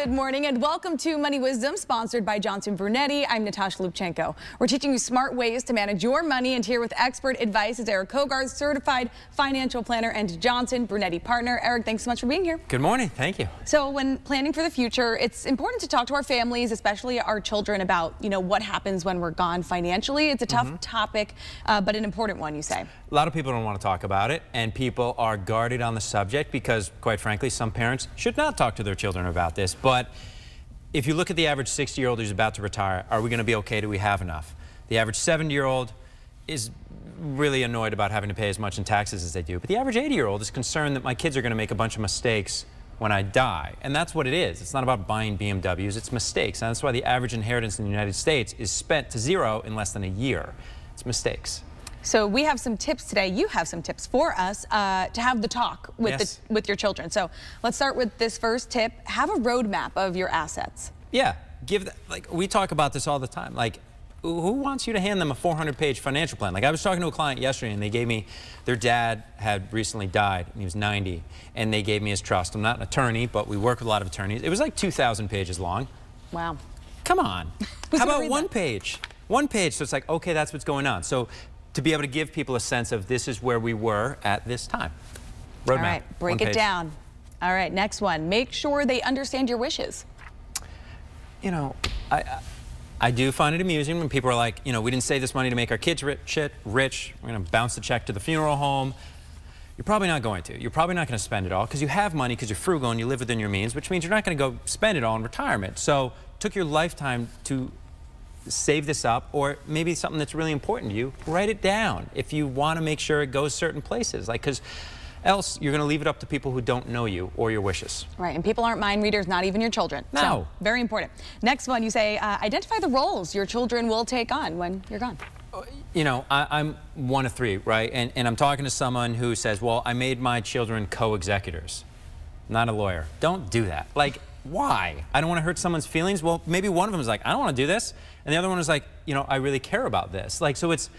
Good morning and welcome to Money Wisdom, sponsored by Johnson Brunetti. I'm Natasha Lubchenko. We're teaching you smart ways to manage your money, and here with expert advice is Eric Kogarth, certified financial planner and Johnson Brunetti partner. Eric, thanks so much for being here. Good morning. Thank you. So when planning for the future, it's important to talk to our families, especially our children, about, what happens when we're gone financially. It's a tough topic, but an important one, you say. A lot of people don't want to talk about it, and people are guarded on the subject because, quite frankly, some parents should not talk to their children about this. But if you look at the average 60-year-old who's about to retire, are we going to be okay? Do we have enough? The average 70-year-old is really annoyed about having to pay as much in taxes as they do. But the average 80-year-old is concerned that my kids are going to make a bunch of mistakes when I die. And that's what it is. It's not about buying BMWs, it's mistakes. And that's why the average inheritance in the United States is spent to zero in less than a year. It's mistakes. So we have some tips today. You have some tips for us to have the talk with with your children. So let's start with this first tip. Have a roadmap of your assets. Yeah, we talk about this all the time. Like, who wants you to hand them a 400-page financial plan? Like, I was talking to a client yesterday, and they gave me, their dad had recently died, and he was 90, and they gave me his trust. I'm not an attorney, but we work with a lot of attorneys. It was like 2,000 pages long. Wow. Come on. How about one page? One page, so it's like, okay, that's what's going on. So to be able to give people a sense of this is where we were at this time. Roadmap. All right, break it down. All right, next one. Make sure they understand your wishes. I do find it amusing when people are like, we didn't save this money to make our kids rich. We're going to bounce the check to the funeral home. You're probably not going to. You're probably not going to spend it all because you have money, because you're frugal and you live within your means, which means you're not going to go spend it all in retirement. So it took your lifetime to save this up, or maybe something that's really important to you, write it down if you want to make sure it goes certain places, because else you're going to leave it up to people who don't know you or your wishes. Right, and people aren't mind readers, not even your children. No. So, very important. Next one, you say identify the roles your children will take on when you're gone. I'm one of three, right? And I'm talking to someone who says, well, I made my children co-executors. Not a lawyer. Don't do that. Like, why? I don't want to hurt someone's feelings. Well, maybe one of them is like, I don't want to do this. And the other one is like, I really care about this. Like, so it's,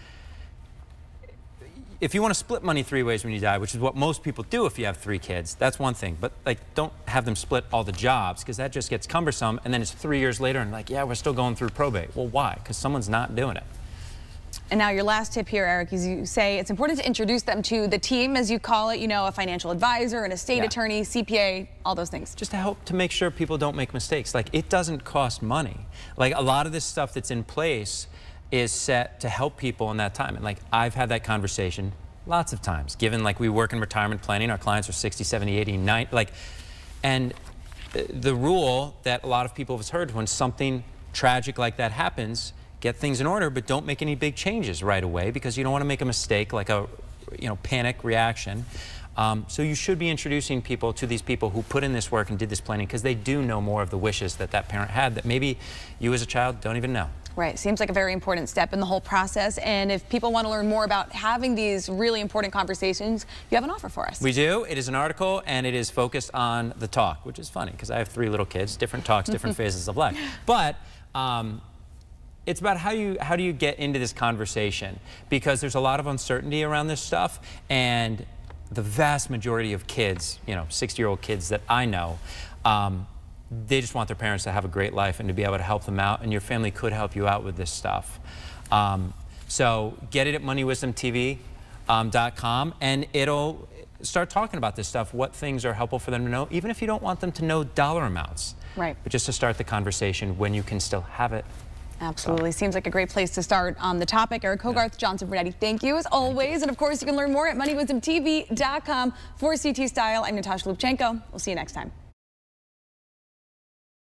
if you want to split money 3 ways when you die, which is what most people do if you have 3 kids, that's one thing. But like, don't have them split all the jobs, because that just gets cumbersome. And then it's 3 years later and like, yeah, we're still going through probate. Well, why? Because someone's not doing it. And now your last tip here, Eric, is you say it's important to introduce them to the team, as you call it, a financial advisor, an estate attorney, CPA, all those things. Just to help to make sure people don't make mistakes. Like, it doesn't cost money. Like, a lot of this stuff that's in place is set to help people in that time. And like, I've had that conversation lots of times, given like we work in retirement planning, our clients are 60, 70, 80, 90, and the rule that a lot of people have heard, when something tragic like that happens, get things in order, but don't make any big changes right away, because you don't want to make a mistake, like a panic reaction. So you should be introducing people to these people who put in this work and did this planning, because they do know more of the wishes that that parent had that maybe you as a child don't even know. Right. Seems like a very important step in the whole process. And if people want to learn more about having these really important conversations, you have an offer for us. We do. It is an article, and it is focused on the talk, which is funny because I have 3 little kids, different talks, different phases of life. But it's about how do you get into this conversation, because there's a lot of uncertainty around this stuff, and the vast majority of kids, 60-year-old kids that I know, they just want their parents to have a great life and to be able to help them out, and your family could help you out with this stuff. So get it at moneywisdomtv.com, and it'll start talking about this stuff, what things are helpful for them to know, even if you don't want them to know dollar amounts. Right. But just to start the conversation when you can still have it. Absolutely. Seems like a great place to start on the topic. Eric Kogarth, Johnson Brunetti, thank you as always. And of course, you can learn more at moneywisdomtv.com. For CT Style, I'm Natasha Lubchenko. We'll see you next time.